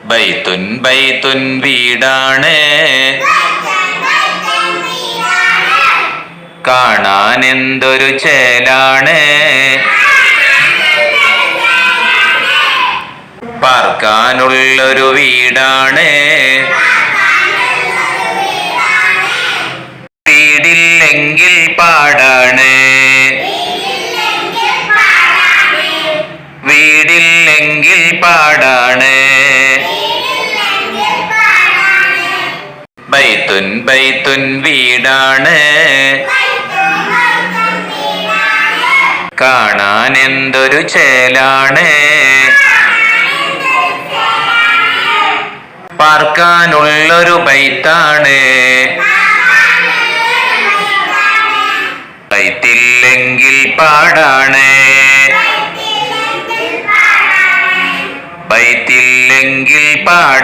ബൈത്തുൻ ബൈത്തുൻ വീടാണ്, കാണാൻ എന്തൊരു ചേലാണ്. പാർക്കാനുള്ളൊരു വീടാണ്, വീടില്ലെങ്കിൽ പാടാണ്. വീടില്ലെങ്കിൽ പാടാണ്. ബൈത്തുൻ ബൈത്തുൻ വീടാണ്, കാണാൻ എന്തൊരു ചേലാണ്. പാർക്കാനുള്ളൊരു ബൈത്താണ്, ബൈത്തില്ലെങ്കിൽ പാടാണ്. ബൈത്തില്ലെങ്കിൽ പാടാണ്.